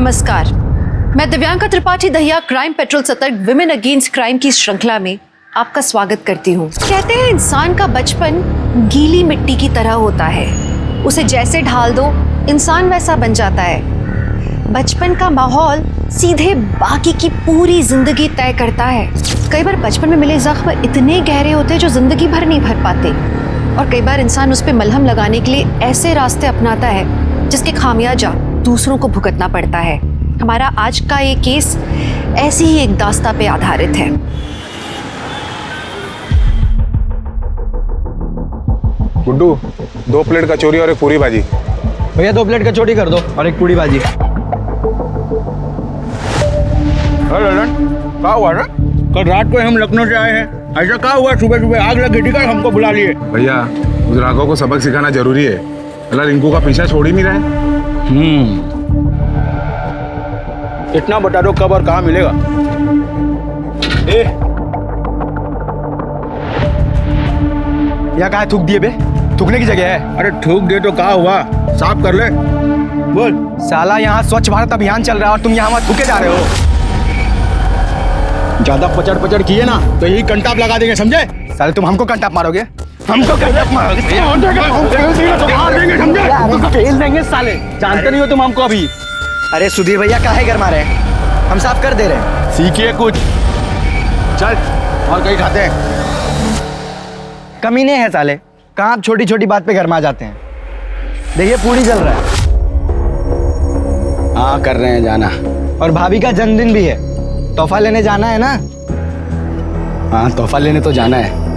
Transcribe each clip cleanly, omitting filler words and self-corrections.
नमस्कार, मैं Divyanka Tripathi Dahiya crime petrol सतर्क विमेन अगेंस्ट क्राइम की श्रृंखला में आपका स्वागत करती हूँ। कहते हैं इंसान का बचपन गीली मिट्टी की तरह होता है, उसे जैसे ढाल दो इंसान वैसा बन जाता है। बचपन का माहौल सीधे बाकी की पूरी जिंदगी तय करता है। कई बार बचपन में मिले जख्म इतने गहरे होते हैं जो जिंदगी भर नहीं भर पाते, और कई बार इंसान उस पर मलहम लगाने के लिए ऐसे रास्ते अपनाता है जिसके खामियाजा दूसरों को भुगतना पड़ता है। हमारा आज का ये केस ऐसी ही एक दास्तां पे आधारित है। गुड्डू, 2 प्लेट कचौरी और एक पूरी भाजी। भैया 2 प्लेट कचौड़ी कर दो और एक पूरी भाजी। क्या हुआ ना? कल रात को हम लखनऊ से आए हैं, ऐसा क्या हुआ? सुबह सुबह आग लग गई थी, हमको बुला लिए। भैया, उस राघव को सबक सिखाना जरूरी है, अल्लाह रिंकू का पीछा छोड़ ही नहीं रहा है। इतना बता दो कब और कहाँ मिलेगा। यहाँ कहाँ थूक दिए बे? थूकने की जगह है। अरे थूक दे तो क्या हुआ, साफ कर ले। बोल। साला यहाँ स्वच्छ भारत अभियान चल रहा है और तुम यहाँ थूके जा रहे हो। ज्यादा पचड़ पचड़ किए ना तो यही कंटाप लगा देंगे, समझे? साले तुम हमको कंटाप मारोगे? हमको कंटाप मारोगे? फेल देंगे साले। जानते नहीं हो तुम हमको अभी। अरे सुधीर भैया काहे घर मारे हैं? हम साफ कर दे रहे हैं। सीखिए कुछ। चल और कहीं खाते हैं। कमीने हैं साले, कहाँ आप छोटी छोटी बात पे घर में आ जाते हैं। देखिए पूरी जल रहा है। हाँ कर रहे हैं जाना। और भाभी का जन्मदिन भी है, तोहफा लेने जाना है ना? हाँ तोहफा लेने तो जाना है।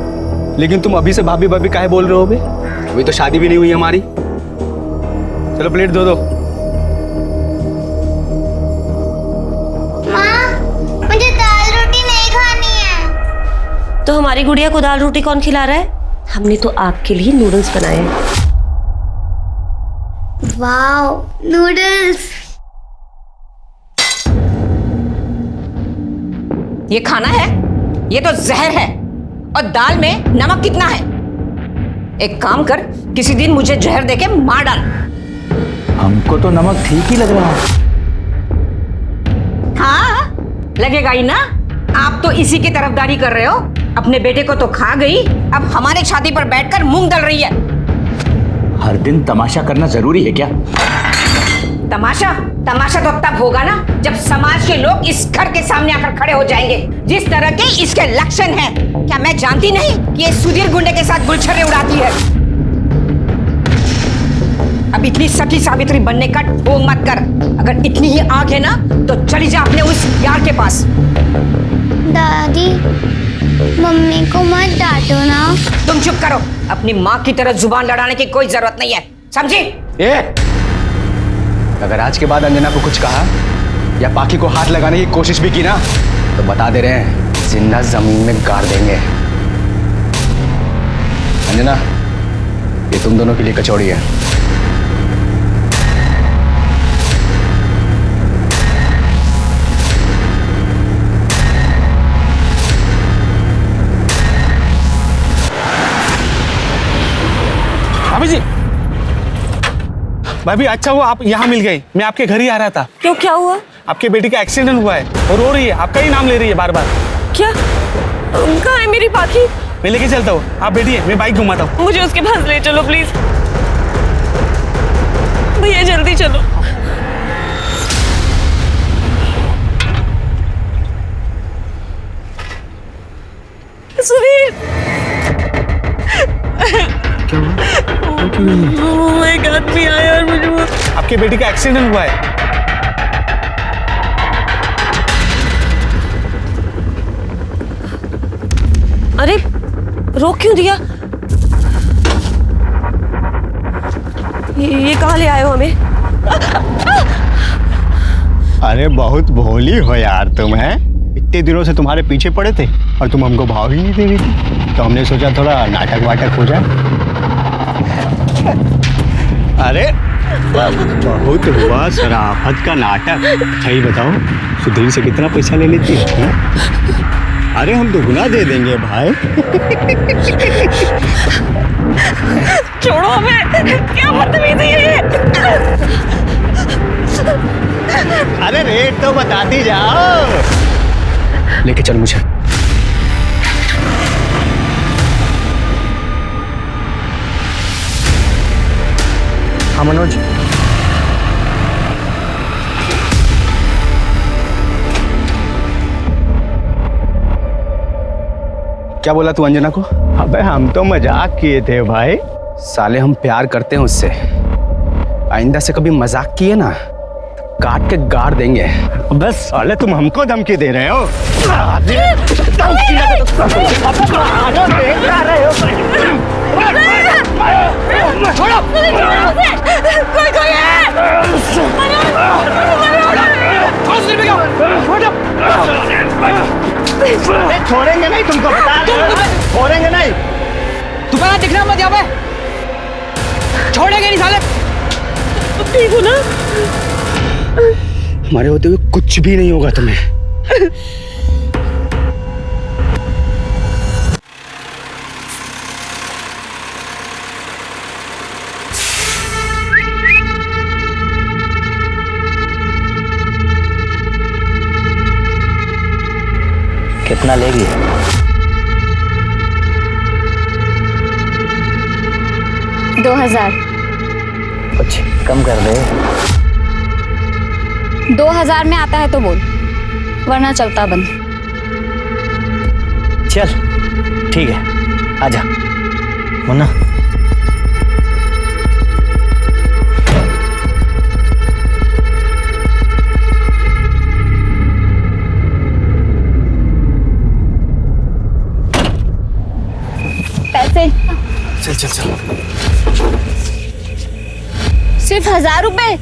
लेकिन तुम अभी से भाभी भाभी काहे बोल रहे हो बे? अभी तो शादी भी नहीं हुई हमारी। चलो प्लेट दो। माँ, मुझे दाल रोटी नहीं खानी है। तो हमारी गुड़िया को दाल रोटी कौन खिला रहा है? हमने तो आपके लिए नूडल्स बनाए हैं। Wow, noodles. ये खाना है? ये तो जहर है। और दाल में नमक कितना है? एक काम कर, किसी दिन मुझे जहर देके मार डाल। हमको तो नमक ठीक ही लग रहा है। हाँ लगेगा ही ना, आप तो इसी की तरफदारी कर रहे हो। अपने बेटे को तो खा गई, अब हमारे छाती पर बैठकर मूंग दल रही है। हर दिन तमाशा करना जरूरी है क्या? तमाशा तो तब होगा ना जब समाज के लोग इस घर के सामने आकर खड़े हो जाएंगे। जिस तरह के इसके लक्षण हैं, क्या मैं जानती नहीं कि ये सुधीर गुंडे के साथ गुलछर्रे उड़ाती है? अब इतनी सती सावित्री बनने का ढोंग मत कर। अगर इतनी ही आग है ना तो चली जा अपने उस यार के पास। दादी, मम्मी को मत डांटो ना। तुम चुप करो, अपनी माँ की तरह जुबान लड़ाने की कोई जरूरत नहीं है, समझी? अगर आज के बाद अंजना को कुछ कहा या पाखी को हाथ लगाने की कोशिश भी की ना तो बता दे रहे हैं, जिंदा जमीन में गाड़ देंगे। अंजना, ये तुम दोनों के लिए कचौड़ी है। भाभी जी, भाभी अच्छा हुआ आप यहाँ मिल गई। मैं आपके घर ही आ रहा था। क्यों, क्या हुआ? आपके बेटी का एक्सीडेंट हुआ है और रो रही है, आपका ही नाम ले रही है बार बार। क्या? कहाँ है मेरी पाखी? मैं लेके चलता हूँ, आप बैठिए, मैं बाइक घुमाता हूँ। मुझे उसके पास ले चलो प्लीज। भैया जल्दी चलो। सुधीर, एक आदमी आया और मुझे आपके बेटी का एक्सीडेंट हुआ है। अरे रोक क्यों दिया? ये कहाँ ले आए हो हमें? अरे बहुत भोली हो यार तुम, हैं? इतने दिनों से तुम्हारे पीछे पड़े थे और तुम हमको भाव ही नहीं दे रही थी, तो हमने सोचा थोड़ा नाटक वाटक हो जाए। अरे बहुत हुआ शराफत का नाटक। सही बताओ, सुधीर से कितना पैसा ले लेती है? अरे हम दुगना दे देंगे भाई। छोड़ो हमें, क्या बदतमीजी है ये? अरे रेट तो बताती जाओ। लेके चल मुझे। हाँ मनोज, क्या बोला तू अंजना को? अबे हम तो मजाक किए थे भाई। साले हम प्यार करते हैं उससे, आइंदा से कभी मजाक किए ना तो काट के गाड़ देंगे। बस साले तुम हमको धमकी दे रहे हो। छोड़ेंगे नहीं तुमको, बता छोड़ेंगे नहीं। दोबारा दिखना मत यहाँ पे, छोड़ेंगे नहीं साले। ठीक हो ना? हमारे होते हुए कुछ भी नहीं होगा तुम्हें। कितना लेगी? कुछ कम कर दे। 2000 में आता है तो बोल, वरना चलता बंद। चल ठीक है, आजा मुन्ना। पैसे चल चल चल। सिर्फ 1000 रुपए?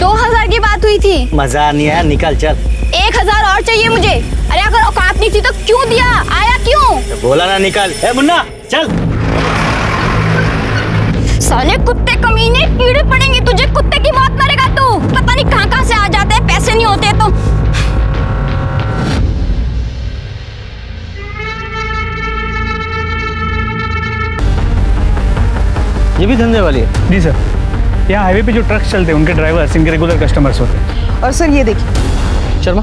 2000 की बात हुई थी। मजा नहीं आया, निकल चल। 1000 और चाहिए मुझे। अरे अगर औकात नहीं थी तो क्यों दिया, आया क्यों? बोला ना निकल। ए मुन्ना चल। साले कुत्ते कमीने, कीड़े पड़ेंगे तुझे, कुत्ते की मौत मरेगा तू। पता नहीं कहां से आ जाते हैं, पैसे नहीं होते तो। ये भी धंधे वाली है? जी सर, यहाँ हाईवे पे जो ट्रक चलते हैं उनके ड्राइवर्स इनके रेगुलर कस्टमर्स होते हैं। और सर ये देखिए शर्मा,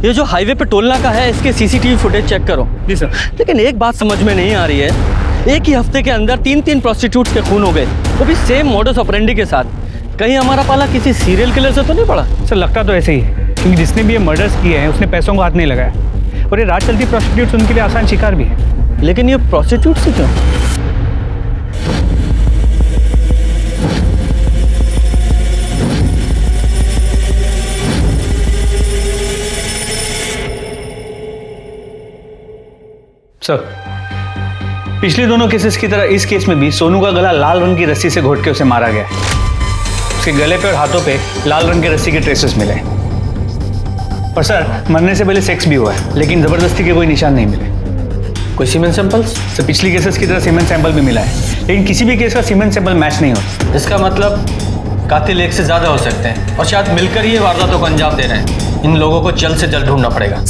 ये जो हाईवे पे टोल नाका है इसके सीसीटीवी फुटेज चेक करो। जी सर। लेकिन एक बात समझ में नहीं आ रही है, एक ही हफ्ते के अंदर 3 प्रोस्टिट्यूट्स के खून हो गए, वो भी सेम मोडस ऑपरेंडी के साथ। कहीं हमारा पाला किसी सीरियल किलर से तो नहीं पड़ा? सर लगता तो ऐसे ही है, क्योंकि जिसने भी ये मर्डर्स किए हैं उसने पैसों को हाथ नहीं लगाया, और ये रात चलती प्रोस्टिट्यूट्स उनके लिए आसान शिकार भी है। लेकिन ये प्रोस्टिट्यूट से क्यों? सर, पिछले दोनों केसेस की तरह इस केस में भी सोनू का गला लाल रंग की रस्सी से घोट के उसे मारा गया। उसके गले पे और हाथों पे लाल रंग की रस्सी के ट्रेसेस मिले। और सर, मरने से पहले सेक्स भी हुआ है, लेकिन जबरदस्ती के कोई निशान नहीं मिले। कोई सीमेंट सैंपल्स? सर, पिछली केसेस की तरह सीमेंट सैंपल भी मिला है, लेकिन किसी भी केस का सीमेंट सैंपल मैच नहीं होता। इसका मतलब कातिल एक से ज्यादा हो सकते हैं, और शायद मिलकर ये वारदातों को अंजाम दे रहे हैं। इन लोगों को जल्द से जल्द ढूंढना पड़ेगा।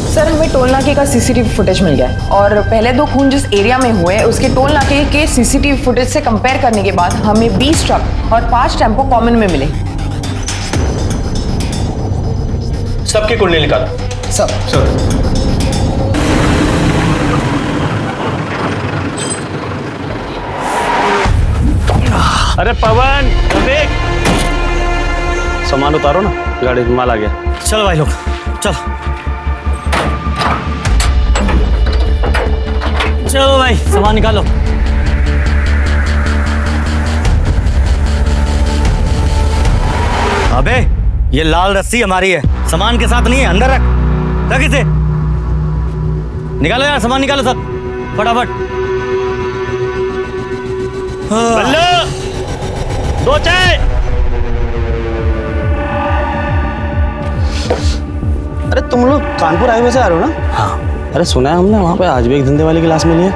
सर हमें टोल नाके का सीसीटीवी फुटेज मिल गया है, और पहले 2 खून जिस एरिया में हुए उसके टोल नाके के सीसीटीवी फुटेज से कंपेयर करने के बाद हमें 20 ट्रक और 5 टेम्पो कॉमन में मिले। सबकी कुंडली निकालो। सर, अरे पवन, देख सामान उतारो ना, गाड़ी में माल आ गया। चलो भाई लोग, चलो चलो भाई, सामान निकालो। अबे ये लाल रस्सी हमारी है, सामान के साथ नहीं है, अंदर रख इसे। निकालो यार, सामान निकालो सब फटाफट। बल्लू, 2 चाय। अरे तुम लोग कानपुर हाईवे से आ रहे हो ना? हाँ। अरे सुना है हमने वहाँ पे आज भी एक धंधे वाली क्लास मिली है।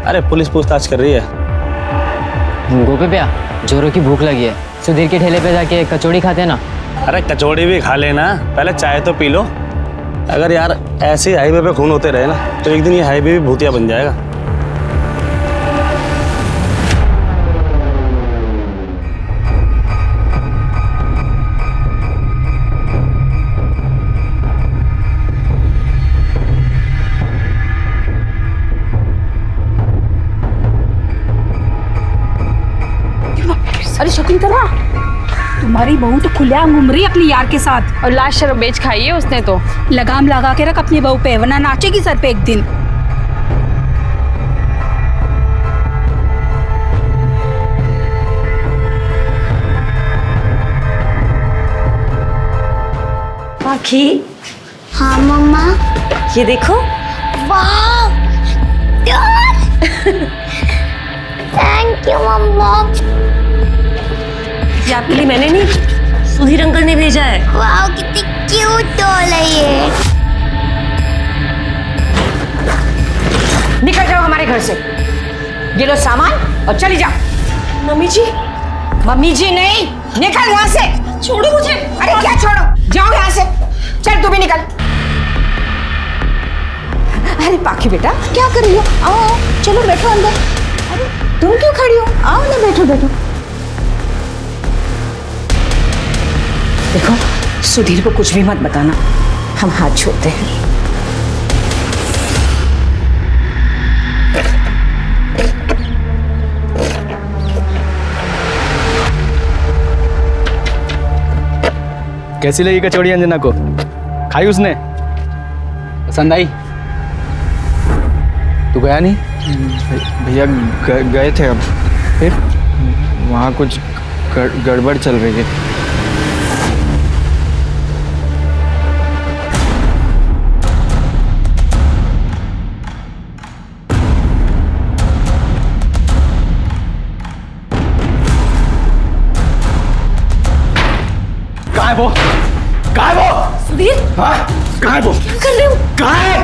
अरे पुलिस पूछताछ कर रही है। गोपी भैया, जोरों की भूख लगी है, सुधीर के ठेले पे जाके कचौड़ी खाते ना। अरे कचौड़ी भी खा लेना, पहले चाय तो पी लो। अगर यार ऐसे हाईवे पे खून होते रहे ना तो एक दिन ये हाईवे भी भूतिया बन जाएगा। अरे शकुंतला, तुम्हारी बहू तो खुलेआम घूम रही है अपनी यार के साथ और लाश शराब बेच खाई है उसने तो। लगाम लगा के रख अपनी बहू पे, वरना नाचेगी सर पे एक दिन। पाखी, हाँ मम्मा। ये देखो। वाह, थैंक यू मम्मा। ये आपके लिए मैंने नहीं, सुधीर अंकल ने भेजा है। वाह, कितनी क्यूट डॉल है ये। निकल जाओ हमारे घर से, ये लो सामान और चली जाओ। मम्मी जी। मम्मी जी नहीं, निकल यहाँ से। छोड़ो मुझे। अरे क्या छोड़ो, जाओ यहाँ से। चल तू भी निकल। अरे पाखी बेटा, क्या कर रही हो? आओ आओ, चलो बैठो अंदर। अरे तुम क्यों खड़ी हो? आओ ना, बैठो बैठो। देखो, सुधीर को कुछ भी मत बताना, हम हाथ छोड़ते हैं। कैसी लगी कचौड़ी अंजना को? खाई उसने? पसंद आई? तू गया नहीं? भैया गए थे, अब फिर वहाँ कुछ गड़बड़ चल रही है। कहाँ है वो? कहाँ है वो? सुधीर, हाँ? कहाँ है वो? क्या कर रहे हो? कहाँ है?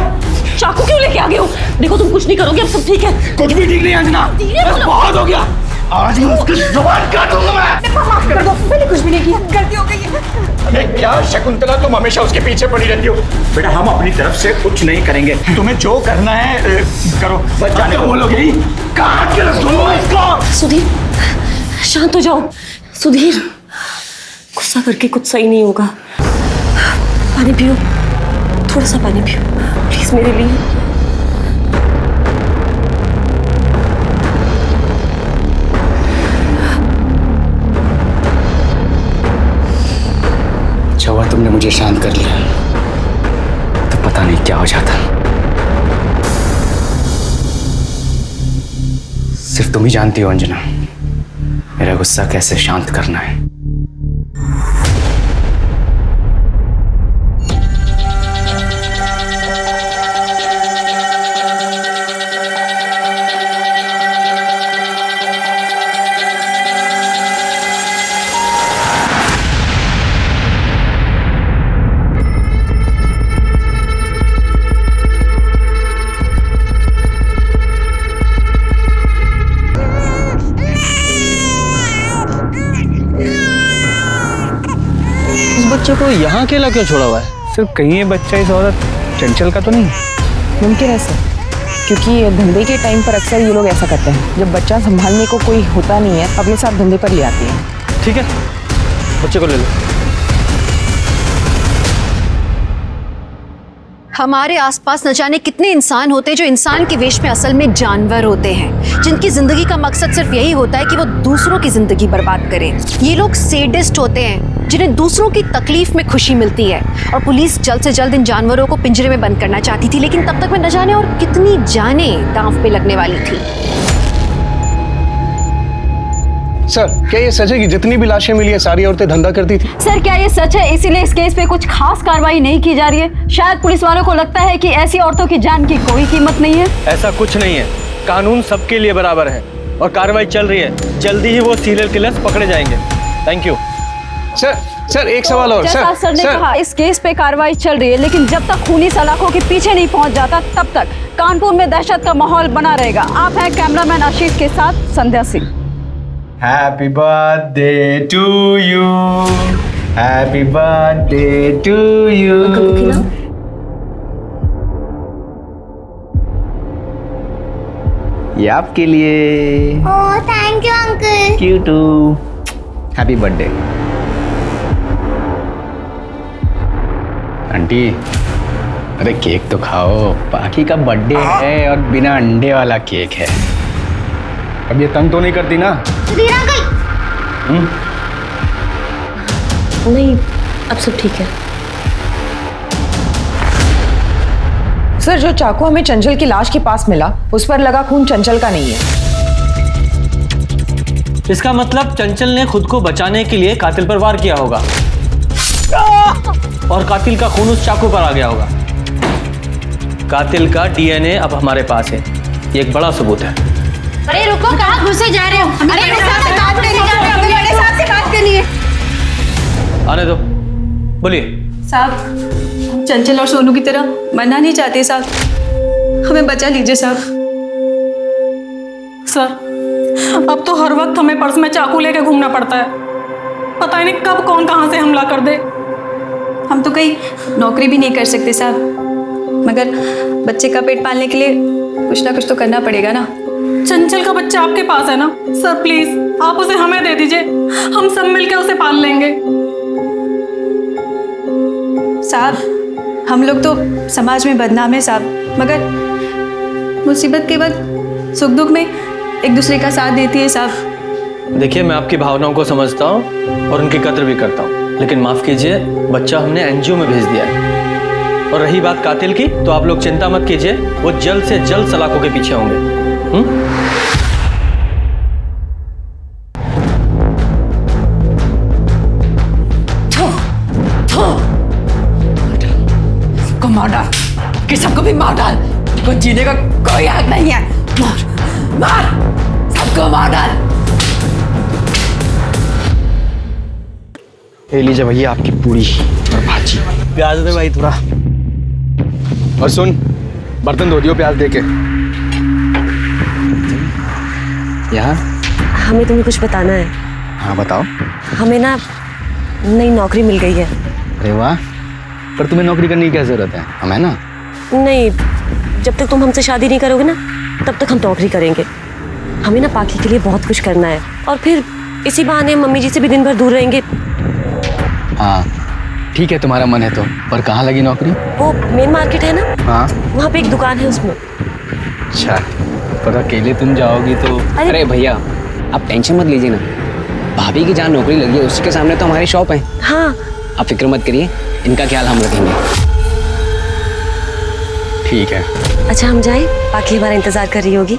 चाकू क्यों लेके आ गए हो? देखो तुम कुछ नहीं करोगे, अब सब ठीक है। कुछ भी ठीक नहीं अंजना, बस बहुत हो गया। आज मैं उसकी जुबान काटूंगा मैं। माफ कर दो, मैंने कुछ भी नहीं किया, गलती हो गई है। अरे क्या शकुंतला, तुम हमेशा उसके पीछे पड़ी रहती हो। बेटा हम अपनी तरफ से कुछ नहीं करेंगे, तुम्हें जो करना है करो, बस जाने को बोलोगे। काट के रख दो इसको। सुधीर, शांत हो जाओ। सुधीर, गुस्सा करके कुछ सही नहीं होगा। पानी पियो, थोड़ा सा पानी पियो प्लीज मेरे लिए। अच्छा हुआ तुमने मुझे शांत कर लिया, तो पता नहीं क्या हो जाता। सिर्फ तुम ही जानती हो अंजना, मेरा गुस्सा कैसे शांत करना है। बच्चे को यहाँ अकेला क्यों छोड़ा हुआ है? सिर्फ कहीं ये बच्चा इस औरत चंचल का तो नहीं? मुमकिन है सर, क्योंकि धंधे के टाइम पर अक्सर ये लोग ऐसा करते हैं। जब बच्चा संभालने को कोई होता नहीं है, अपने साथ धंधे पर ले आती है। ठीक है, बच्चे को ले लो। हमारे आसपास न जाने कितने इंसान होते हैं जो इंसान के वेश में असल में जानवर होते हैं, जिनकी जिंदगी का मकसद सिर्फ यही होता है कि वो दूसरों की जिंदगी बर्बाद करें। ये लोग सेडिस्ट होते हैं, जिन्हें दूसरों की तकलीफ में खुशी मिलती है। और पुलिस जल्द से जल्द इन जानवरों को पिंजरे में बंद करना चाहती थी, लेकिन तब तक में न जाने और कितनी जानें दांव पे लगने वाली थी। सर, क्या ये सच है कि जितनी भी लाशें मिली है सारी औरतें धंधा करती थी? सर, क्या ये सच है? इसीलिए इस केस पे कुछ खास कार्रवाई नहीं की जा रही है। शायद पुलिस वालों को लगता है कि ऐसी औरतों की जान की कोई कीमत नहीं है। ऐसा कुछ नहीं है, कानून सबके लिए बराबर है और कार्रवाई चल रही है। जल्दी ही वो सीरियल किलर्स पकड़े जाएंगे। Thank you. सर एक सवाल और। जैसा सर ने कहा, इस केस पे कार्रवाई चल रही है, लेकिन जब तक खूनी सलाखों के पीछे नहीं पहुंच जाता, तब तक कानपुर में दहशत का माहौल बना रहेगा। आप हैं कैमरामैन आशीष के साथ संध्या Singh. Happy birthday to you, happy birthday to you। ये आपके लिए। Oh, thank you uncle. You too। Happy birthday. Aunty, अरे केक तो खाओ, पाखी का बर्थडे है और बिना अंडे वाला केक है। अब ये तंग तो नहीं करती ना? सुधीर अंकल, नहीं, अब सब ठीक है। सर, जो चाकू हमें चंचल की लाश के पास मिला उस पर लगा खून चंचल का नहीं है। इसका मतलब चंचल ने खुद को बचाने के लिए कातिल पर वार किया होगा और कातिल का खून उस चाकू पर आ गया होगा। कातिल का डीएनए अब हमारे पास है, ये एक बड़ा सबूत है। अरे रुको, कहाँ घुसे जा रहे हो? अरे मेरे साथ से बात करनी जा रहे हो, हमें बड़े साहब से बात करनी है। आने दो, बोलिए। साहब, हम चंचल और सोनू की तरह मरना नहीं चाहते साहब, हमें बचा लीजिए साहब। सर, अब तो हर वक्त हमें पर्स में चाकू लेके घूमना पड़ता है, पता ही नहीं कब कौन कहाँ से हमला कर दे। हम तो कहीं नौकरी भी नहीं कर सकते साहब, मगर बच्चे का पेट पालने के लिए कुछ ना कुछ तो करना पड़ेगा ना। चंचल का बच्चा आपके पास है ना सर, प्लीज आप उसे हमें दे दीजिए, हम सब मिलकर उसे पाल लेंगे। साहब, हम लोग तो समाज में बदनाम है साहब, मगर मुसीबत के वक्त सुख दुख में एक दूसरे का साथ देती है साहब। देखिए, मैं आपकी भावनाओं को समझता हूँ और उनकी कद्र भी करता हूँ, लेकिन माफ कीजिए, बच्चा हमने एनजीओ में भेज दिया है। और रही बात कातिल की, तो आप लोग चिंता मत कीजिए, वो जल्द से जल्द सलाखों के पीछे होंगे। सबको मार डाल, कि सबको भी मार डाल, को जीने का कोई हक नहीं है। मार मार, सबको मार डाल। ले लीजिए भैया आपकी पूरी और भाजी। प्याज दे भाई थोड़ा। और सुन, बर्तन धो दियो प्याज दे के। यार, हमें तुम्हें कुछ बताना है। हाँ बताओ। हमें ना नई नौकरी मिल गई है। अरे वाह, पर तुम्हें नौकरी करने की क्या जरूरत है, हम है ना। नहीं, जब तक तुम हमसे शादी नहीं करोगे ना, तब तक हम नौकरी करेंगे। हमें ना पाकी के लिए बहुत कुछ करना है, और फिर इसी बहाने मम्मी जी से भी दिन भर दूर रहेंगे। हाँ ठीक है, तुम्हारा मन है तो, पर कहाँ लगी नौकरी? वो मेन मार्केट है ना, हाँ वहाँ पे एक दुकान है उसमें। अच्छा, पर अकेले तुम जाओगी तो? अरे भैया, आप टेंशन मत लीजिए ना, भाभी की जहाँ नौकरी लगी है उसके सामने तो हमारी शॉप है। हाँ, आप फिक्र मत करिए, इनका ख्याल हम रखेंगे। ठीक है। अच्छा, हम जाए, पाकी हमारा इंतजार कर रही होगी।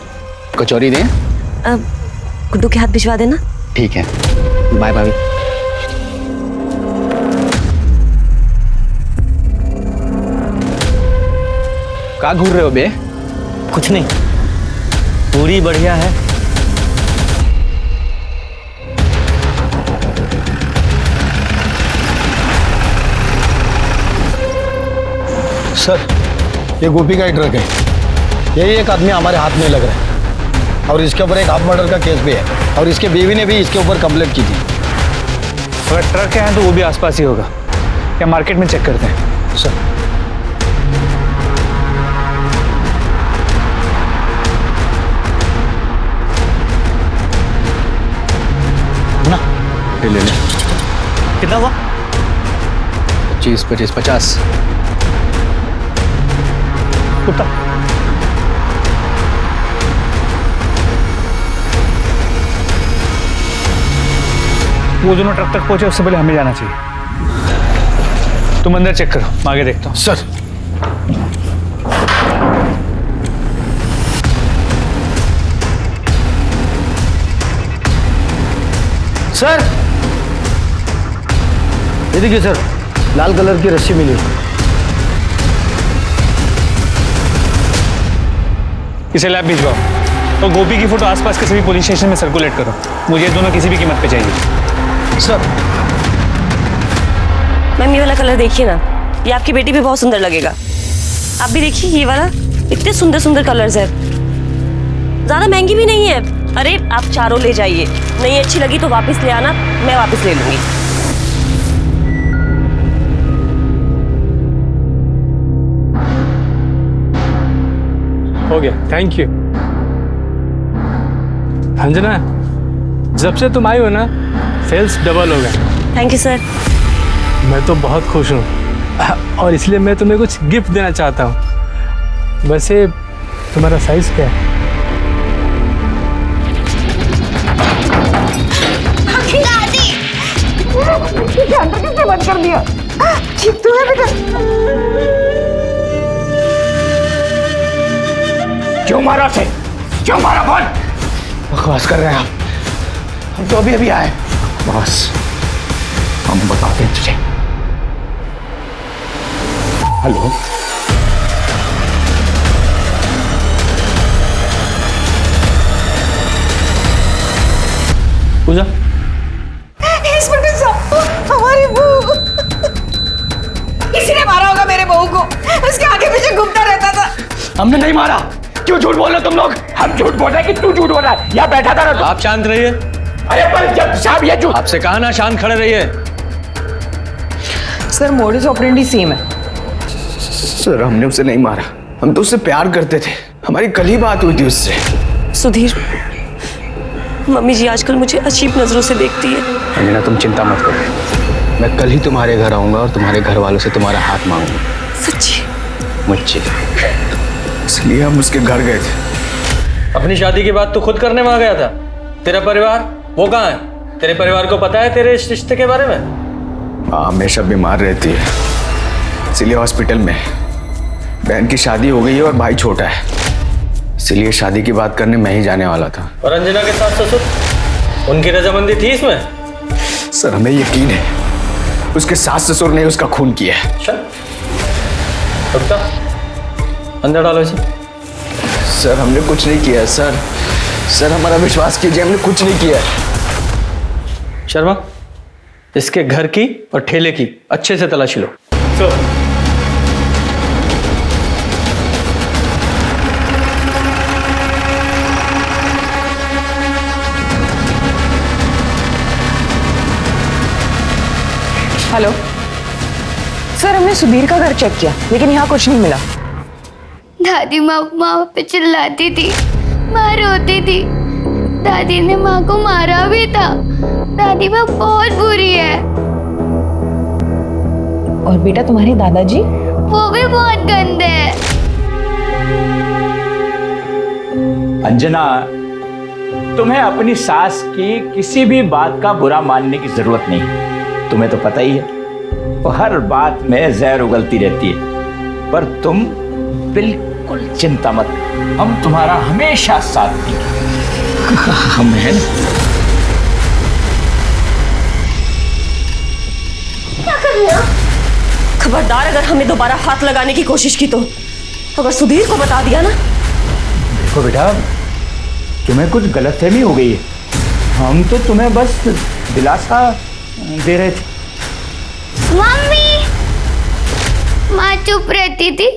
कचौरी दें? अब गुड्डू के हाथ भिजवा देना। ठीक है, बाय भाभी। कहाँ घूर रहे हो बे? कुछ नहीं, पूरी बढ़िया है। सर, ये गोपी का ही ट्रक है, यही एक आदमी हमारे हाथ में लग रहा है, और इसके ऊपर एक हाफ मर्डर का केस भी है, और इसके बीवी ने भी इसके ऊपर कंप्लेंट की थी। अगर ट्रक है तो वो भी आसपास ही होगा, या मार्केट में चेक करते हैं। सर ना, ले ले। कितना हुआ? 25, 25, 50। कुत्ता वो दोनों ट्रक तक पहुंचे उससे पहले हमें जाना चाहिए। तुम अंदर चेक करो, मैं आगे देखता हूँ। सर सर, ये देखिए सर, लाल कलर की रस्सी मिली। इसे लैब भिजवाओ, तो गोपी की फोटो आसपास के सभी पुलिस स्टेशन में सर्कुलेट करो। मुझे दोनों किसी भी कीमत पे चाहिए। सर, मैम ये वाला कलर देखिए ना, ये आपकी बेटी पे बहुत सुंदर लगेगा। आप भी देखिए, ये वाला, इतने सुंदर सुंदर कलर्स है, ज्यादा महंगी भी नहीं है। अरे आप चारों ले जाइए, नहीं अच्छी लगी तो वापस ले आना, मैं वापस ले लूंगी। हो गया, थैंक यू। अंजना, जब से तुम आई हो ना, सेल्स डबल हो गए। Thank you sir. मैं तो बहुत खुश हूँ, और इसलिए मैं तुम्हें कुछ गिफ्ट देना चाहता हूँ। वैसे तुम्हारा साइज क्या है? कर दिया। ठीक तो है बेटा? क्यों मारा उसे? क्यों मारा बोल? बकवास कर रहे हैं आप, हम तो अभी अभी आए। बॉस, हम बताते हैं तुझे। हेलो, पूजा, इंस्पेक्टर साहब, हमारी बहू, किसी ने मारा होगा मेरे बहू को, उसके आगे पीछे घूमता रहता था। हमने नहीं मारा। क्यों झूठ बोल रहे हो तुम लोग? हम झूठ बोल रहे हैं कि तू झूठ बोल रहा है? यहाँ बैठा था ना तू। आप शांत रहिए। अरे पर जब साहब ये झूठ। आपसे कहा ना शांत खड़े रहिए। सर मोडिस ऑपरेंडी सेम है। सर हमने उसे नहीं मारा, हम तो उससे प्यार करते थे, हमारी कल ही बात हुई थी उससे। सुधीर, मम्मी जी आजकल मुझे अजीब नजरों से देखती है। अंजना तुम चिंता मत करो, मैं कल ही तुम्हारे घर आऊंगा और तुम्हारे घर वालों से तुम्हारा हाथ मांगूंगा। सच्ची? मुझे इसलिए हम उसके घर गए थे। अपनी शादी की बात तो खुद करने वहां गया था। तेरा परिवार वो कहाँ है? तेरे परिवार को पता है तेरे इस रिश्ते के बारे में? माँ हमेशा बीमार रहती है, इसलिए हॉस्पिटल में। बहन की शादी हो गई है और भाई छोटा है, इसलिए शादी की बात करने मैं ही जाने वाला था। और अंजना के सास ससुर, उनकी रजामंदी थी इसमें? सर हमें यकीन है उसके सास ससुर ने उसका खून किया है। अच्छा, रुकता, अंदर डालो इसे। सर हमने कुछ नहीं किया है सर। सर हमारा विश्वास कीजिए, हमने कुछ नहीं किया है। शर्मा, इसके घर की और ठेले की अच्छे से तलाशी लो। हेलो सर, हमने सुधीर का घर चेक किया लेकिन यहाँ कुछ नहीं मिला। दादी माँ पे चिल्लाती थी, माँ रोती थी। दादी ने माँ को मारा भी था। दादी माँ बहुत बुरी है। और बेटा तुम्हारे दादाजी? वो भी बहुत गंदे हैं। अंजना, तुम्हें अपनी सास की किसी भी बात का बुरा मानने की जरूरत नहीं। तुम्हें तो पता ही है वो हर बात में जहर उगलती रहती है, पर तुम बिल्कुल चिंता मत, हम तुम्हारा हमेशा साथ देंगे। हम हैं ना? क्या कर रहे हो? खबरदार, अगर हमें दोबारा हाथ लगाने की कोशिश की तो, अगर सुधीर को बता दिया ना। देखो बेटा, तुम्हें कुछ गलतफहमी हो गई है, हम तो तुम्हें बस दिलासा दे रहे थे। मम्मी, माँ चुप रहती थी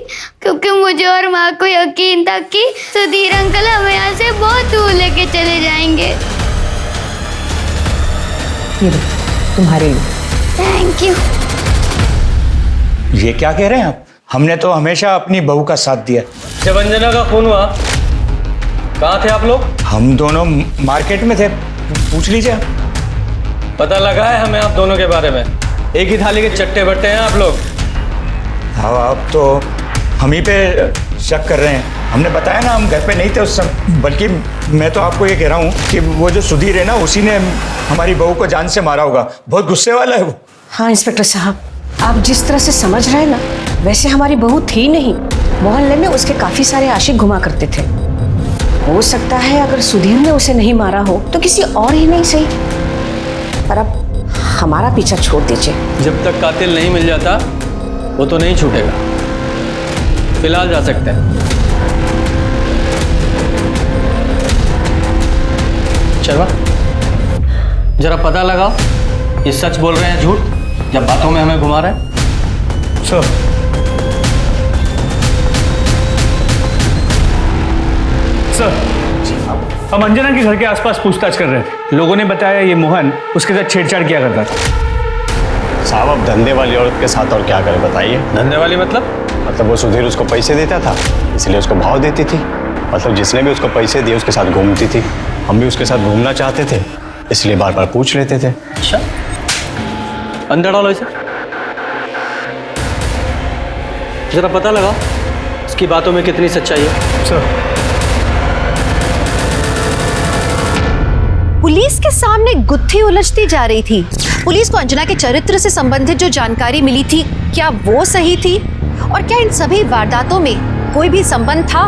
क्योंकि मुझे और माँ को यकीन था कि सुधीर अंकल हमें यहाँ से बहुत दूर लेके चले जाएंगे। ये तुम्हारे लिए। Thank you. ये क्या कह रहे हैं आप? हमने तो हमेशा अपनी बहू का साथ दिया। जब अंजना का खून हुआ कहाँ थे आप लोग? हम दोनों मार्केट में थे, पूछ लीजिए। पता लगा है हमें आप दोनों के बारे में। एक ही थाली के चट्टे बट्टे हैं आप लोग। हाँ, आप तो हम ही पे शक कर रहे हैं। हमने बताया ना, हम घर पे नहीं थे उस समय। बल्कि मैं तो आपको ये कह रहा हूँ कि वो जो सुधीर है ना, उसी ने हमारी बहू को जान से मारा होगा। बहुत गुस्से वाला है वो। हाँ इंस्पेक्टर साहब, आप जिस तरह से समझ रहे हैं ना, वैसे हमारी बहू थी नहीं। मोहल्ले में उसके काफी सारे आशिक घुमा करते थे। हो सकता है अगर सुधीर ने उसे नहीं मारा हो तो किसी और ही नहीं सही। पर अब हमारा पीछा छोड़ दीजिए। जब तक कातिल नहीं मिल जाता वो तो नहीं छूटेगा। फिलहाल जा सकते हैं। शर्मा, जरा पता लगाओ ये सच बोल रहे हैं झूठ, जब बातों में हमें घुमा रहे हैं। सर, हम अंजना के घर के आसपास पूछताछ कर रहे थे। लोगों ने बताया ये मोहन उसके साथ छेड़छाड़ किया करता था। साहब, अब धंधे वाली औरत के साथ और क्या करें बताइए? धंधे वाली मतलब वो सुधीर उसको पैसे देता था, इसलिए उसको भाव देती थी। मतलब जिसने भी उसको पैसे दिए उसके साथ घूमती थी। हम भी उसके साथ घूमना चाहते थे, इसलिए बार बार पूछ लेते थे। अच्छा, अंदर डालो इसे। जरा पता लगाओ इसकी बातों में कितनी सच्चाई है। सर, पुलिस के सामने गुत्थी उलझती जा रही थी। पुलिस को अंजना के चरित्र से संबंधित जो जानकारी मिली थी, क्या वो सही थी? और क्या इन सभी वारदातों में कोई भी संबंध था?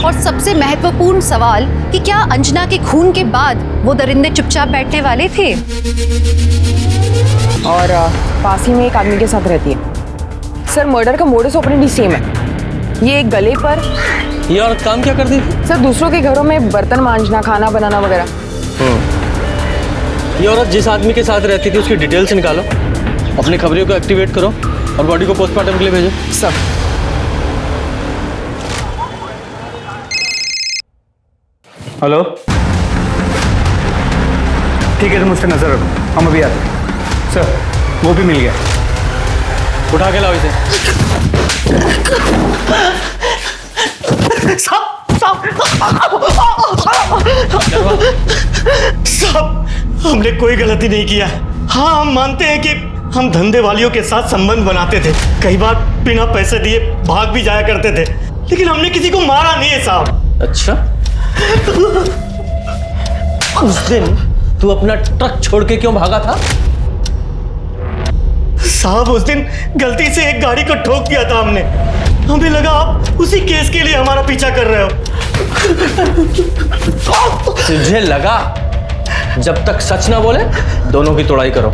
और सबसे महत्वपूर्ण सवाल कि क्या अंजना के खून के बाद वो दरिंदे चुपचाप बैठने वाले थे? और पास ही में एक आदमी के साथ रहती है। सर, मर्डर का मोडस ऑपरेंडी सेम है। ये एक गले पर। ये औरत काम क्या करती थी? सर, दूसरों के घरों में बर्तन मांजना, खाना बनाना वगैरह। ये औरत जिस आदमी के साथ रहती थी उसकी डिटेल्स निकालो, अपनी खबरियों को एक्टिवेट करो और बॉडी को पोस्टमार्टम के लिए भेजो। सर, हेलो, ठीक है, तुम उस पर नजर रखो, हम अभी आते हैं। सर, वो भी मिल गया, उठा के लाओ इसे। साहब, हमने कोई गलती नहीं किया। हाँ, हम मानते हैं कि हम धंधे वालियों के साथ संबंध बनाते थे, कई बार बिना पैसे दिए भाग भी जाया करते थे, लेकिन हमने किसी को मारा नहीं है साहब। अच्छा, उस दिन तू अपना ट्रक छोड़ के क्यों भागा था? साहब, उस दिन गलती से एक गाड़ी को ठोक दिया था हमने। हमें लगा आप उसी केस के लिए हमारा पीछा कर रहे हो। तुझे लगा? जब तक सच ना बोले दोनों की तोड़ाई करो।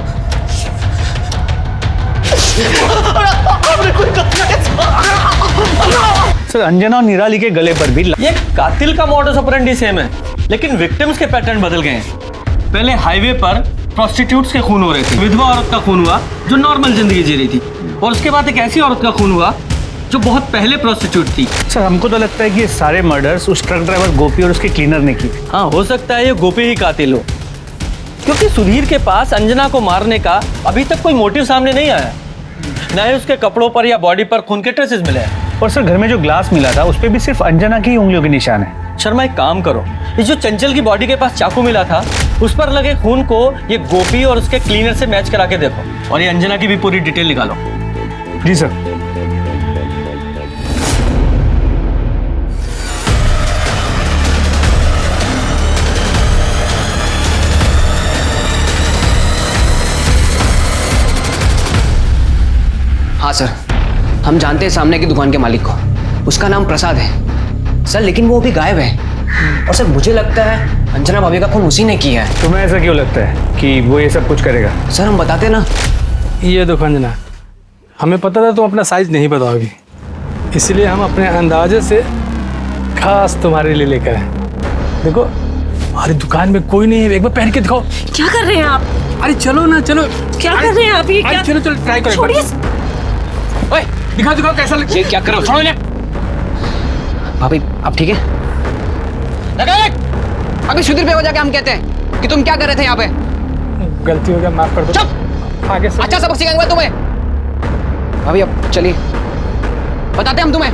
सर, अंजना और निराली के गले पर भी ये कातिल का मॉडस ऑपरेंडी सेम है, लेकिन विक्टिम्स के पैटर्न बदल गए हैं। पहले हाईवे पर प्रोस्टिट्यूट्स के खून हो रहे थे, विधवा औरत का खून हुआ जो नॉर्मल जिंदगी जी रही थी, और उसके बाद एक ऐसी औरत का खून हुआ जो बहुत पहले प्रोस्टिट्यूट थी। सर, हमको तो लगता है कि ये सारे मर्डर्स उस ट्रक ड्राइवर गोपी और उसके क्लीनर ने की। हाँ, हो सकता है ये गोपी ही कातिल हो, क्योंकि सुधीर के पास अंजना को मारने का अभी तक कोई मोटिव सामने नहीं आया, न ही उसके कपड़ों पर या बॉडी पर खून के ट्रेसेस मिले हैं। और सर, घर में जो ग्लास मिला था उस पे भी सिर्फ अंजना की उंगलियों के निशान है। शर्मा, एक काम करो, ये जो चंचल की बॉडी के पास चाकू मिला था उस पर लगे खून को ये गोपी और उसके क्लीनर से मैच करा के देखो, और ये अंजना की भी पूरी डिटेल निकालो। जी सर। हाँ सर, हम जानते हैं सामने की दुकान के मालिक को, उसका नाम प्रसाद है सर, लेकिन वो अभी गायब है। और सर, मुझे लगता है अंजना भाभी का खून उसी ने किया है। तुम्हें ऐसा क्यों लगता है कि वो ये सब कुछ करेगा? सर, हम बताते ना। ये देखो अंजना, हमें पता था तुम अपना साइज नहीं बताओगी, इसलिए हम अपने अंदाजे से खास तुम्हारे लिए लेकर आए। देखो, हमारी दुकान में कोई नहीं है, एक बार पहन के दिखाओ। क्या कर रहे हैं आप? अरे चलो ना, चलो। क्या कर रहे हैं आप? ये क्या? चलो चलो, ट्राई करो। छोड़िए। ओए, दिखाओ दिखाओ कैसा लगता है। क्या करो? छोड़ो ना। भाभी, आप ठीक है? अभी सुधीर पे हो जाके हम कहते हैं कि तुम क्या कर रहे थे यहाँ पे? गलती हो गया, माफ कर दो। चुप! आगे से अच्छा सबक सिखाएंगे तुम्हें। भाभी, अब चलिए, बताते हम तुम्हें।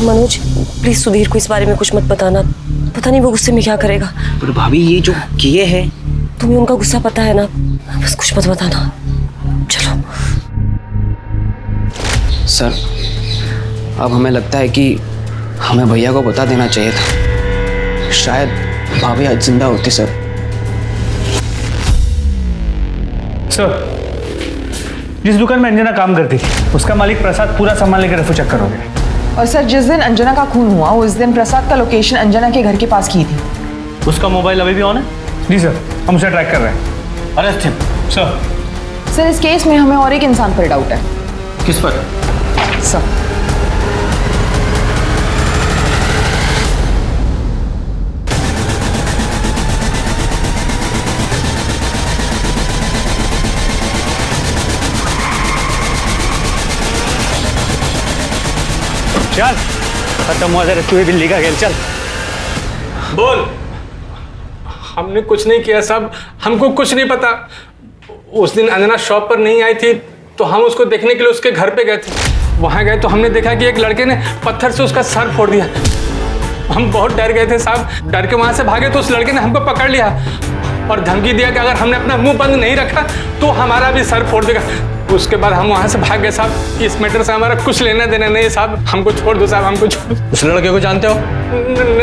मनोज, प्लीज सुधीर को इस बारे में कुछ मत बताना, पता नहीं वो गुस्से में क्या करेगा। पर भाभी, ये जो किए हैं, तुम्हें उनका गुस्सा पता है ना, बस कुछ मत बताना। चलो। सर, अब हमें लगता है कि हमें भैया को बता देना चाहिए था, शायद भाभी आज जिंदा होती। सर, जिस दुकान में अंजना काम करती थी उसका मालिक प्रसाद पूरा सामान लेकर रफू चक्कर हो गया। और सर, जिस दिन अंजना का खून हुआ उस दिन प्रसाद का लोकेशन अंजना के घर के पास की थी। उसका मोबाइल अभी भी ऑन है? जी सर, हम उसे ट्रैक कर रहे हैं। Arrest him. सर, इस केस में हमें और एक इंसान पर डाउट है। किस पर? सर, चल, खत्म हुआ जरा, तू बिल्ली का खेल, चल। बोल। हमने कुछ नहीं किया साहब, हमको कुछ नहीं पता। उस दिन अंजना शॉप पर नहीं आई थी तो हम उसको देखने के लिए उसके घर पे गए थे। वहाँ गए तो हमने देखा कि एक लड़के ने पत्थर से उसका सर फोड़ दिया। हम बहुत डर गए थे साहब, डर के वहाँ से भागे तो उस लड़के ने हमको पकड़ लिया और धमकी दिया कि अगर हमने अपना मुंह बंद नहीं रखा तो हमारा भी सर फोड़ देगा। उसके बाद हम वहाँ से भाग गए साहब। इस मैटर से हमारा कुछ लेना देना नहीं साहब, हमको छोड़ दो साहब, हमको छोड़। उस लड़के को जानते हो?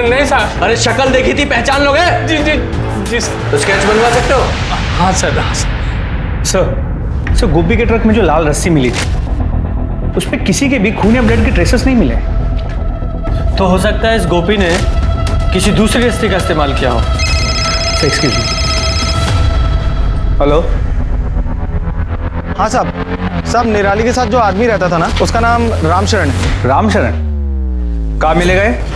नहीं साहब। अरे शक्ल देखी थी, पहचान लोगे? जी जी जी तो स्केच बनवा सकते हो? हाँ सर, हाँ सर। सर गोपी के ट्रक में जो लाल रस्सी मिली थी उस पे किसी के भी खून या ब्लड के ट्रेसेस नहीं मिले। तो हो सकता है इस गोपी ने किसी दूसरी रस्सी का इस्तेमाल किया हो। Excuse me. हेलो। हाँ साहब निराली के साथ जो आदमी रहता था ना, उसका नाम रामशरण है। रामशरण कहाँ मिलेगा ये?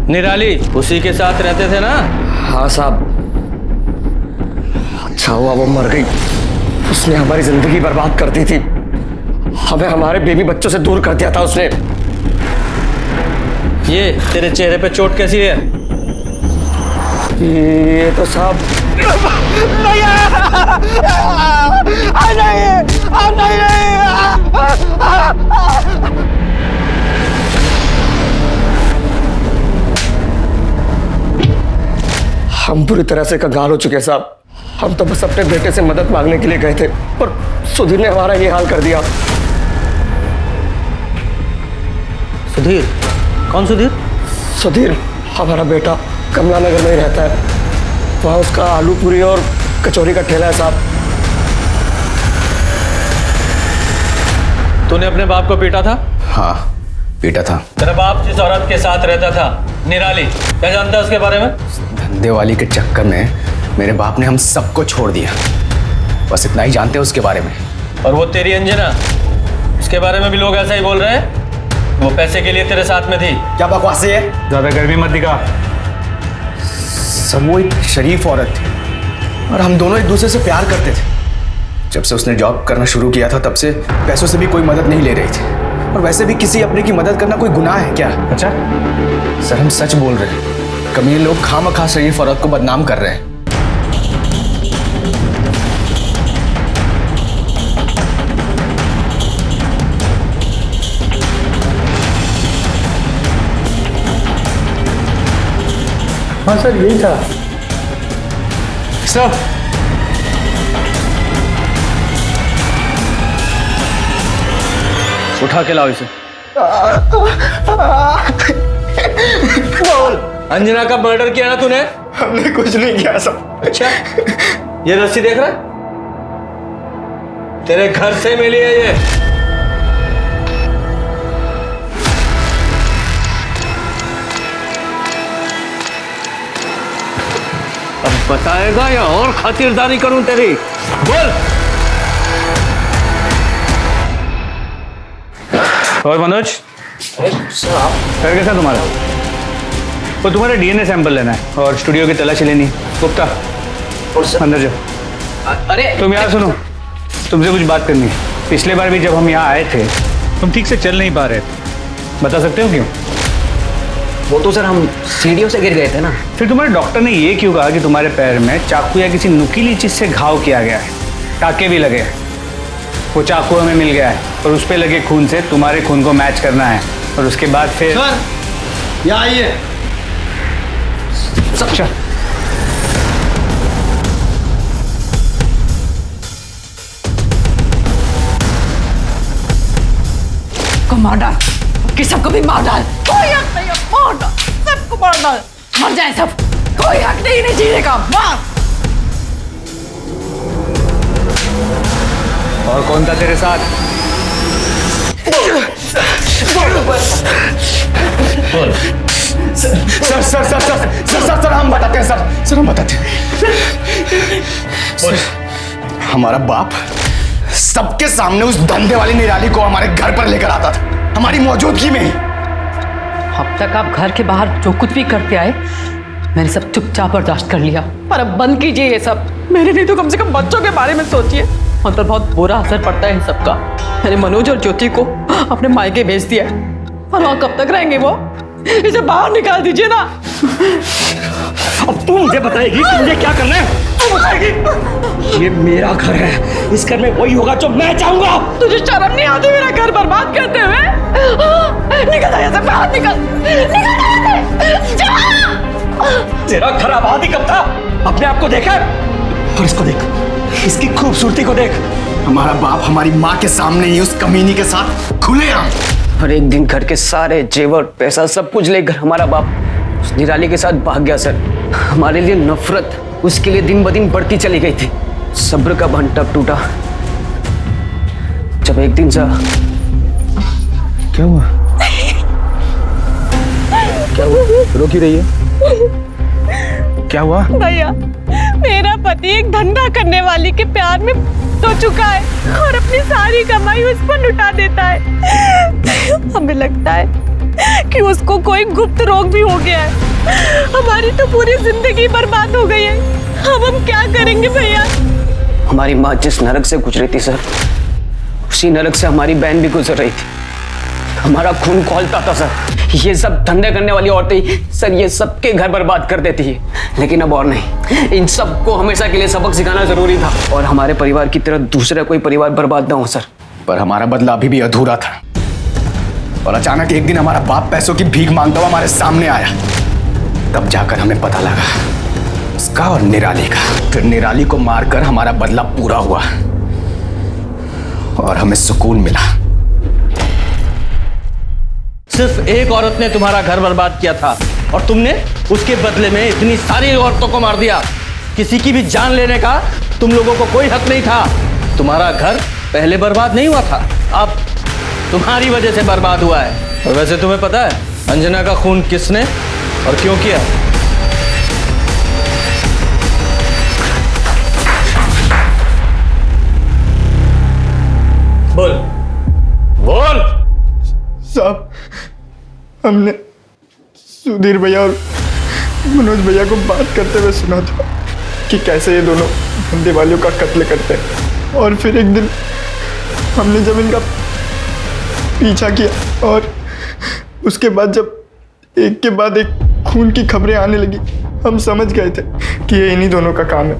निराली उसी के साथ रहते थे ना? हाँ साहब, अच्छा हुआ वो मर गई। उसने हमारी जिंदगी बर्बाद कर दी थी। हमें हमारे बेबी बच्चों से दूर कर दिया था उसने। ये तेरे चेहरे पे चोट कैसी है? ये तो साहब हम बुरी तरह से कंगाल हो चुके हैं साहब। हम तो बस अपने बेटे से मदद मांगने के लिए गए थे, पर सुधीर ने हमारा ये हाल कर दिया। सुधीर? कौन सुधीर? सुधीर हमारा बेटा कमला नगर में ही रहता है। वहाँ उसका आलू पूरी और कचौरी का ठेला है साहब। तूने अपने बाप को पीटा था? हाँ पीटा था। तेरा बाप जिस औरत के साथ रहता था, निराली, क्या जानता है उसके बारे में? धंधे वाली के चक्कर में मेरे बाप ने हम सबको छोड़ दिया। बस इतना ही जानते हैं उसके बारे में। और वो तेरी अंजना, उसके बारे में भी लोग ऐसा ही बोल रहे हैं? वो पैसे के लिए तेरे साथ में थी। क्या बकवास है? ज्यादा गर्मी मत दिखा। सब वो एक शरीफ औरत थी और हम दोनों एक दूसरे से प्यार करते थे। जब से उसने जॉब करना शुरू किया था तब से पैसों से भी कोई मदद नहीं ले रही थी। और वैसे भी किसी अपने की मदद करना कोई गुनाह है क्या? अच्छा सर हम सच बोल रहे हैं। कमीने लोग खामखा शरीफ औरत को बदनाम कर रहे हैं। हाँ सर यही था। सर उठा के लाओ इसे। बोल। अंजना का मर्डर किया ना तूने? हमने कुछ नहीं किया सब। अच्छा, ये रस्सी देख रहा है? तेरे घर से मिली है ये। अब बताएगा या और खातिरदारी करूं तेरी? बोल। और मनोज कर कैसा तुम्हारा? वो तुम्हारा डीएनए सैंपल लेना है और स्टूडियो की तलाशी लेनी। गुप्ता अंदर जाओ। अरे तुम यहाँ सुनो, तुमसे कुछ बात करनी है। पिछले बार भी जब हम यहाँ आए थे तुम ठीक से चल नहीं पा रहे थे, बता सकते हो क्यों? वो तो सर हम सीढ़ियों से गिर गए थे ना। फिर तुम्हारे डॉक्टर ने ये क्यों कहा कि तुम्हारे पैर में चाकू या किसी नुकीली चीज से घाव किया गया है? टाके भी लगे हैं। वो चाकू हमें मिल गया है और उस पे लगे खून से तुम्हारे खून को मैच करना है और उसके बाद फिर सर यहाँ आइए। अच्छा को मार डाल, कि सबको भी मार डाल। कोई हक नहीं है, मार डाल, सबको मार डाल, मर जाए सब। कोई हक नहीं जीने का, मार। और कौन था तेरे साथ? Sir sir sir sir sir sir sir हम बताते हैं सर हम बताते हैं। हमारा बाप सबके सामने उस धंधे वाली निराली को हमारे घर पर लेकर आता था, हमारी मौजूदगी में। अब तक आप घर के बाहर जो कुछ भी करते आए मैंने सब चुपचाप बर्दाश्त कर लिया, पर अब बंद कीजिए ये सब। मेरे नहीं तो कम से कम बच्चों के बारे में सोचिए। उन पर बहुत बुरा असर पड़ता है इन सबका। मैंने मनोज और ज्योति को अपने मायके भेज दिया है, पर वहाँ कब तक रहेंगे वो? इसे बाहर निकाल दीजिए ना। अब तू मुझे बताएगी कि मुझे क्या करना है? तू ये मेरा घर है, इस घर में वही होगा जो मैं चाहूंगा। तुझे शर्म नहीं आती मेरा घर बर्बाद करते हुए? निकल यहाँ से बाहर, निकल तेरा घर आबाद ही कब था? अपने आप को देखा और इसको देख, इसकी खूबसूरती को देख। हमारा बाप हमारी माँ के सामने ही उस कमीनी के साथ खुलेआम। और एक दिन घर के सारे जेवर पैसा सब कुछ लेकर हमारा बाप उस निराली के साथ भाग गया सर। हमारे लिए नफरत उसके लिए दिन ब दिन बढ़ती चली गई थी। सब्र का बंध टूटा जब एक दिन सा क्या हुआ? क्या हुआ? रो क्यों रही है? क्या हुआ? भैया, मेरा पति एक धंधा करने वाली के प्यार में तो चुका है और अपनी सारी कमाई उस पर लुटा देता है। हमें लगता है कि उसको कोई गुप्त रोग भी हो गया है। हमारी तो पूरी जिंदगी बर्बाद हो गई है। अब हम क्या करेंगे भैया? हमारी माँ जिस नरक से गुजरी थी सर, उसी नरक से हमारी बहन भी गुजर रही थी। हमारा खून खौलता था सर। ये सब धंधे करने वाली औरतें सर ये सबके घर बर्बाद कर देती है, लेकिन अब और नहीं। इन सबको हमेशा के लिए सबक सिखाना जरूरी था और हमारे परिवार की तरह दूसरा कोई परिवार बर्बाद ना हो सर। पर हमारा बदला अभी भी अधूरा था और अचानक एक दिन हमारा बाप पैसों की भीख मांगता हुआ हमारे सामने आया। तब जाकर हमें पता लगा उसका और निराली का। फिर निराली को मारकर हमारा बदला पूरा हुआ और हमें सुकून मिला। सिर्फ एक औरत ने तुम्हारा घर बर्बाद किया था और तुमने उसके बदले में इतनी सारी औरतों को मार दिया। किसी की भी जान लेने का तुम लोगों को कोई हक नहीं था। तुम्हारा घर पहले बर्बाद नहीं हुआ था, अब तुम्हारी वजह से बर्बाद हुआ है। और वैसे तुम्हें पता है अंजना का खून किसने और क्यों किया? बोल बोल। साहब, हमने सुधीर भैया और मनोज भैया को बात करते हुए सुना था कि कैसे ये दोनों धंधे वालियों का कत्ल करते हैं। और फिर एक दिन हमने जब इनका पीछा किया और उसके बाद जब एक के बाद एक खून की खबरें आने लगी, हम समझ गए थे कि ये इन्हीं दोनों का काम है।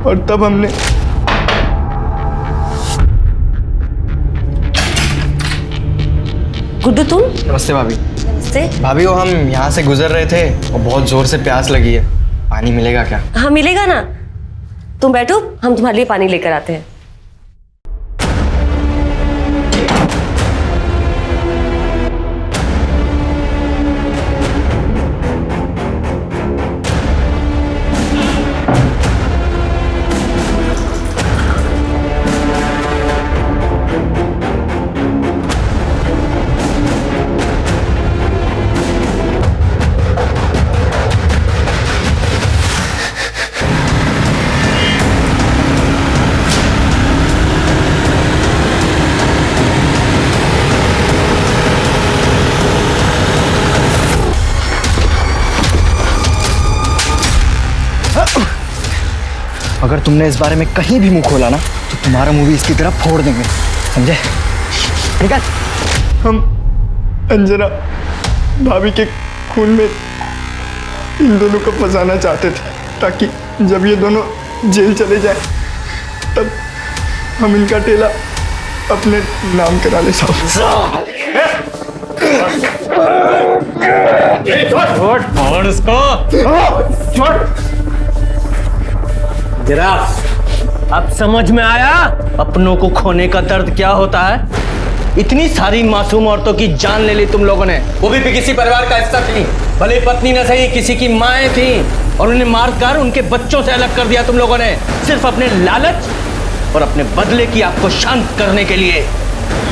और तब हमने गुड्डू तुम? नमस्ते भाभी। नमस्ते भाभी, वो हम यहाँ से गुजर रहे थे और बहुत जोर से प्यास लगी है। पानी मिलेगा क्या? हाँ मिलेगा ना, तुम बैठो, हम तुम्हारे लिए पानी लेकर आते हैं। अगर तुमने इस बारे में कहीं भी मुंह खोला ना तो तुम्हारा मुंह भी इसकी तरफ फोड़ देंगे, समझे? निकल। हम अंजना भाभी के खून में इन दोनों को फंसाना चाहते थे ताकि जब ये दोनों जेल चले जाएं तब हम इनका टेला अपने नाम करा ले। साहब अब समझ में आया अपनों को खोने का दर्द क्या होता है। इतनी सारी मासूम औरतों की जान ले ली तुम लोगों ने, वो भी किसी परिवार का हिस्सा थी, भले पत्नी न सही किसी की माएँ थी, और उन्हें मारकर उनके बच्चों से अलग कर दिया तुम लोगों ने, सिर्फ अपने लालच और अपने बदले की आपको शांत करने के लिए।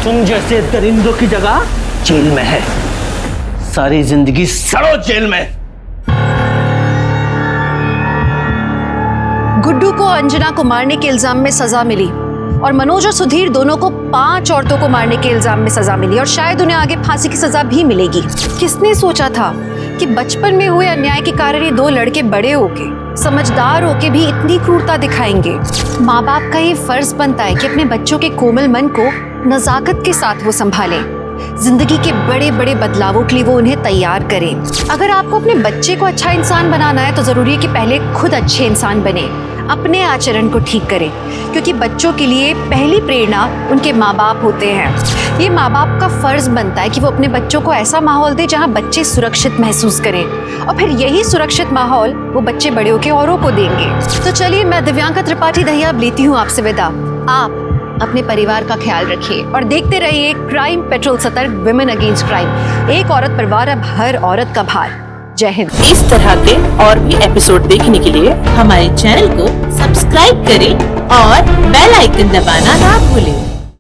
तुम जैसे दरिंदों की जगह जेल में है, सारी जिंदगी सड़ो जेल में। गुड्डू को अंजना को मारने के इल्जाम में सजा मिली और मनोज और सुधीर दोनों को 5 औरतों को मारने के इल्जाम में सजा मिली और शायद उन्हें आगे फांसी की सजा भी मिलेगी। किसने सोचा था कि बचपन में हुए अन्याय के कारण ये 2 लड़के बड़े होके समझदार होके भी इतनी क्रूरता दिखाएंगे। माँ बाप का ये फर्ज बनता है कि अपने बच्चों के कोमल मन को नजाकत के साथ वो संभालें, जिंदगी के बड़े बड़े बदलावों के लिए वो उन्हें तैयार करें। अगर आपको अपने बच्चे को अच्छा इंसान बनाना है तो जरूरी है कि पहले खुद अच्छे इंसान बने, अपने आचरण को ठीक करें, क्योंकि बच्चों के लिए पहली प्रेरणा उनके माँ बाप होते हैं। ये माँ बाप का फर्ज बनता है कि वो अपने बच्चों को ऐसा माहौल दे जहाँ बच्चे सुरक्षित महसूस करें, और फिर यही सुरक्षित माहौल वो बच्चे बड़े होकर औरों को देंगे। तो चलिए, मैं दिव्यांका त्रिपाठी दहिया अब लेती हूँ आपसे विदा। आप अपने परिवार का ख्याल रखिए और देखते रहिए क्राइम पेट्रोल सतर्क, विमेन अगेंस्ट क्राइम। एक औरत पर वार, अब हर औरत का भार। जय हिंद। इस तरह के और भी एपिसोड देखने के लिए हमारे चैनल को सब्सक्राइब करें और बेल आइकन दबाना ना भूलें।